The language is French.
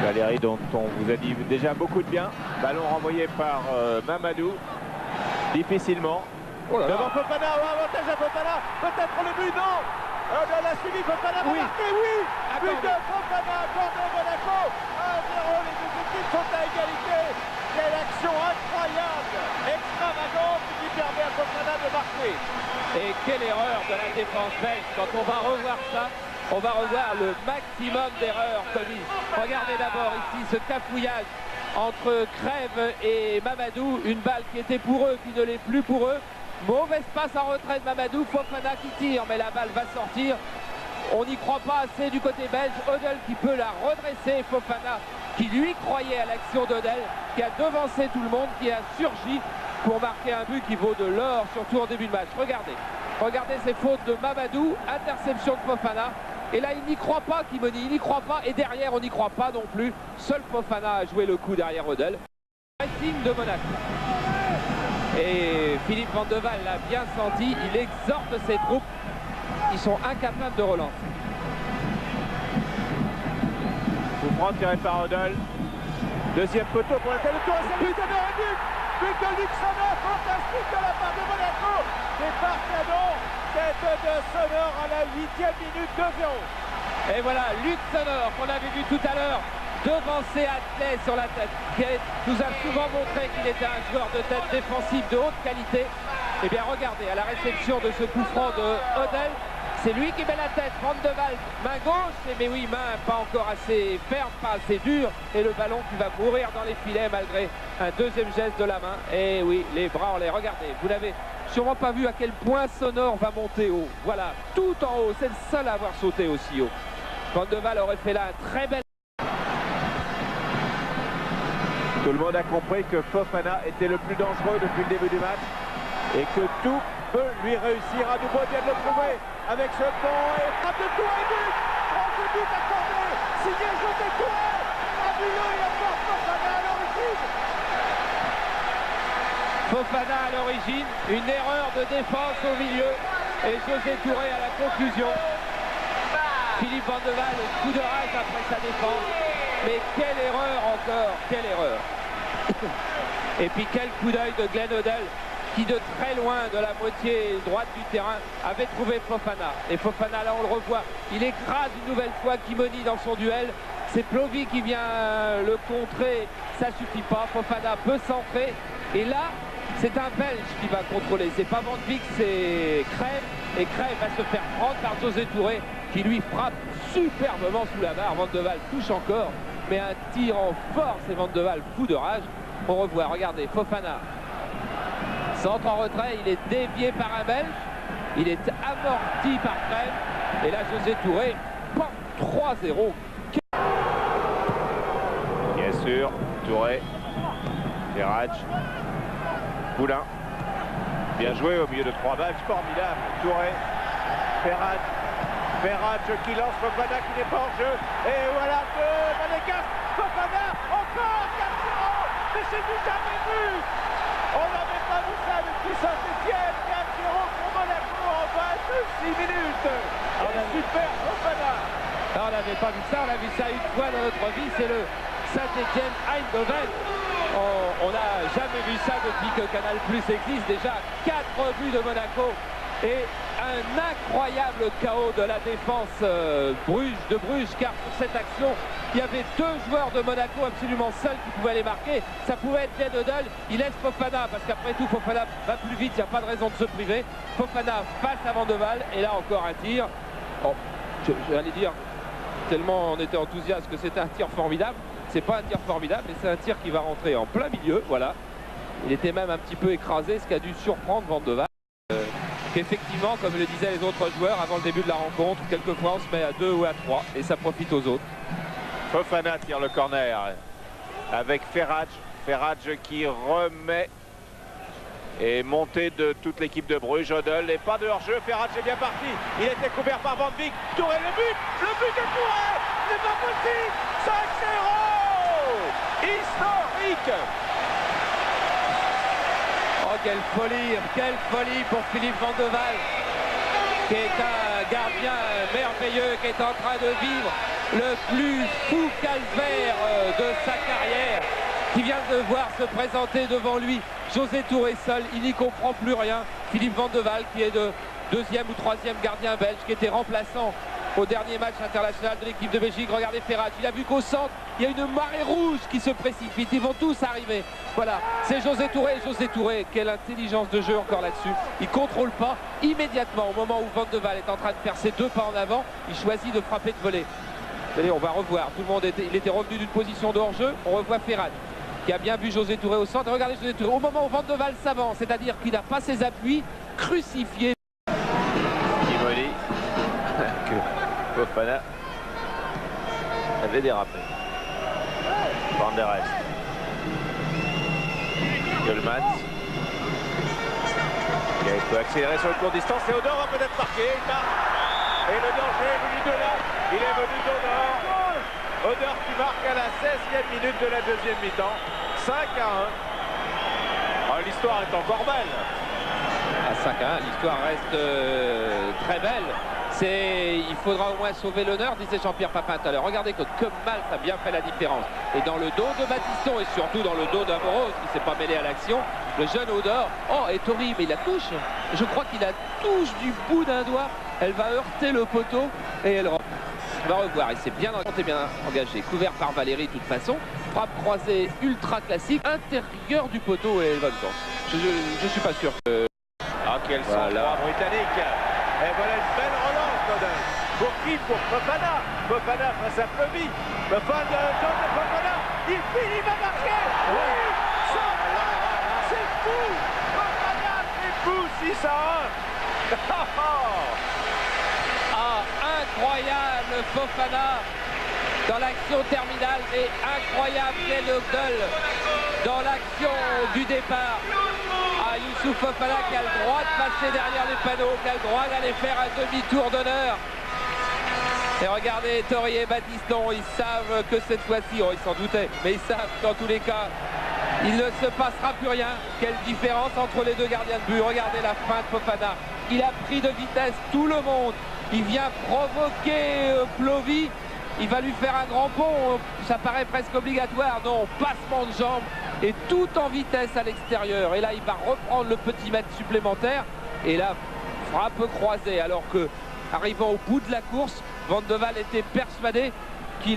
Valérie, dont on vous a dit déjà beaucoup de bien. Ballon renvoyé par Mamadou. Difficilement. Oh là là. Devant Fofana, avantage à Fofana. Peut-être le but, non. Odell a suivi, Fofana va marquer, oui. But de Fofana, Bordeaux-Monaco. 1-0, les deux équipes sont à égalité. Quelle action incroyable, extravagante qui permet à Fofana de marquer. Et quelle erreur de la défense belge. Quand on va revoir ça, on va revoir le maximum d'erreurs commises. Regardez d'abord ici ce cafouillage entre Crève et Mamadou. Une balle qui était pour eux, qui ne l'est plus pour eux. Mauvaise passe en retrait de Mamadou. Fofana qui tire, mais la balle va sortir. On n'y croit pas assez du côté belge. Odell qui peut la redresser. Fofana qui lui croyait à l'action d'Odell, qui a devancé tout le monde, qui a surgi pour marquer un but qui vaut de l'or, surtout en début de match. Regardez ces fautes de Mamadou, interception de Fofana. Et là, il n'y croit pas, Kimoni, il n'y croit pas. Et derrière, on n'y croit pas non plus. Seul Fofana a joué le coup derrière Odell. Pressing de Monaco. Et Philippe Van de Waal l'a bien senti. Il exhorte ses troupes. Ils sont incapables de relancer. Coup franc tiré par Odell. Deuxième poteau pour la tête de tour. C'est but de but de Luc Sonor, fantastique de la part de Monaco. Départ canon, tête de Sonor à la 8e minute, 2-0. Et voilà, Luc Sonor, qu'on avait vu tout à l'heure, devancer Atley sur la tête, qui nous a souvent montré qu'il était un joueur de tête défensive de haute qualité. Et bien regardez, à la réception de ce coup franc de Odell, c'est lui qui met la tête, Van de Waal, main gauche, mais oui, main pas encore assez ferme, pas assez dure, et le ballon qui va mourir dans les filets malgré un deuxième geste de la main. Et oui, les bras en l'air, regardez, vous n'avez sûrement pas vu à quel point Sonor va monter haut. Voilà, tout en haut, c'est le seul à avoir sauté aussi haut. Van de Waal aurait fait là un très bel... Tout le monde a compris que Fofana était le plus dangereux depuis le début du match et que tout peut lui réussir. À nouveau, vient de le prouver avec ce pont et frappe de Touré, but. Grand but accordé, signé José Touré. Fabuleux, il apporte Fofana à l'origine. Fofana à l'origine, une erreur de défense au milieu et José Touré à la conclusion. Philippe Van de Waal, coup de rage après sa défense. Mais quelle erreur encore, quelle erreur. Et puis quel coup d'œil de Glenn Odell qui de très loin de la moitié droite du terrain avait trouvé Fofana. Et Fofana là on le revoit, il écrase une nouvelle fois Kimoni dans son duel. C'est Plovy qui vient le contrer, ça suffit pas, Fofana peut centrer. Et là c'est un Belge qui va contrôler, c'est pas Van de Beek, c'est Crève. Et Crève va se faire prendre par José Touré qui lui frappe superbement sous la barre. Van de Waal touche encore, mais un tir en force et Van de Waal fou de rage. On revoit, regardez, Fofana centre en retrait, il est dévié par un Belge, il est amorti par Crève, et là José Touré, 3-0. Bien sûr, Touré, Ferrage, Poulain, bien joué au milieu de trois balles, formidable, Touré, Ferrage qui lance Fofana qui n'est pas en jeu, et voilà que Manégas, Fofana, encore 4-0, mais c'est du jamais vu. On n'avait pas vu ça depuis Saint-Etienne, 4-0 pour Monaco en 26 minutes. Super Fofana. On n'avait pas vu ça, on a vu ça une fois dans notre vie, c'est le Saint-Etienne Eindhoven. On n'a jamais vu ça depuis que Canal Plus existe. Déjà 4 buts de Monaco et un incroyable chaos de la défense de Bruges, car pour cette action, il y avait 2 joueurs de Monaco absolument seuls qui pouvaient les marquer. Ça pouvait être Glenn Odell, il laisse Fofana, parce qu'après tout Fofana va plus vite, il n'y a pas de raison de se priver. Fofana face à Van de Waal, et là encore un tir. Bon, j'allais dire, tellement on était enthousiaste que c'était un tir formidable. C'est pas un tir formidable, mais c'est un tir qui va rentrer en plein milieu, voilà. Il était même un petit peu écrasé, ce qui a dû surprendre Van de Waal. Qu'effectivement, comme le disaient les autres joueurs avant le début de la rencontre, quelquefois on se met à 2 ou à 3 et ça profite aux autres. Fofana tire le corner avec Ferrage qui remet et montée de toute l'équipe de Bruges. Odell et pas de hors-jeu, Ferrage est bien parti, il était couvert par Van de Beek, Touré le but de Touré, c'est pas possible, 5-0, historique. Oh, quelle folie pour Philippe Van de Waal, qui est un gardien merveilleux, qui est en train de vivre le plus fou calvaire de sa carrière, qui vient de voir se présenter devant lui José Touré seul. Il n'y comprend plus rien. Philippe Van de Waal, qui est de deuxième ou troisième gardien belge, qui était remplaçant au dernier match international de l'équipe de Belgique. Regardez Ferrat, il a vu qu'au centre il y a une marée rouge qui se précipite, ils vont tous arriver. Voilà, c'est José Touré, quelle intelligence de jeu encore là-dessus. Il contrôle pas immédiatement, au moment où Van de Waal est en train de faire ses 2 pas en avant, il choisit de frapper de volée. Allez, on va revoir, tout le monde il était revenu d'une position de hors-jeu. On revoit Ferrat qui a bien vu José Touré au centre. Regardez José Touré, au moment où Van de Waal s'avance, c'est-à-dire qu'il n'a pas ses appuis, crucifié. Imoli, que Fofana avait dérapé. Van der Rest. Yolmaz. Il peut accélérer sur le court distance et Odor va peut-être marquer. Il marque. Et le danger est venu de là. Il est venu d'Odor. Odor qui marque à la 16e minute de la deuxième mi-temps. 5-1. L'histoire est encore belle. À 5-1, l'histoire reste très belle. Il faudra au moins sauver l'honneur, disait Jean-Pierre Papin tout à l'heure. Regardez que comme Malte a bien fait la différence. Et dans le dos de Battiston et surtout dans le dos d'Amoroso qui ne s'est pas mêlé à l'action, le jeune Odor, oh, est horrible, il la touche. Je crois qu'il la touche du bout d'un doigt. Elle va heurter le poteau et elle rentre. On va revoir, il s'est bien engagé, couvert par Valéry de toute façon. Frappe croisée ultra classique, intérieur du poteau et elle va dedans. Je suis pas sûr que... Ah, quel sang-froid britannique. Et voilà une belle relance, Odell. Pour qui? Pour Fofana. Fofana face à Fleury. Fofana, il finit, il va marquer. Oui, c'est fou. Fofana, c'est fou, 6-1. Ah, incroyable Fofana dans l'action terminale et incroyable Ken Ogdal dans l'action du départ. Ah, Youssouf Fofana qui a le droit de passer derrière les panneaux, qui a le droit d'aller faire un demi-tour d'honneur. Et regardez, Torrier et Battiston, ils savent que cette fois-ci, oh, ils s'en doutaient, mais ils savent qu'en tous les cas, il ne se passera plus rien. Quelle différence entre les deux gardiens de but. Regardez la fin de Fofana. Il a pris de vitesse tout le monde. Il vient provoquer Plovy. Il va lui faire un grand pont. Ça paraît presque obligatoire. Non, passement de jambes. Et tout en vitesse à l'extérieur. Et là, il va reprendre le petit mètre supplémentaire. Et là, frappe croisée. Alors que, arrivant au bout de la course, Van de Waal était persuadé qu'il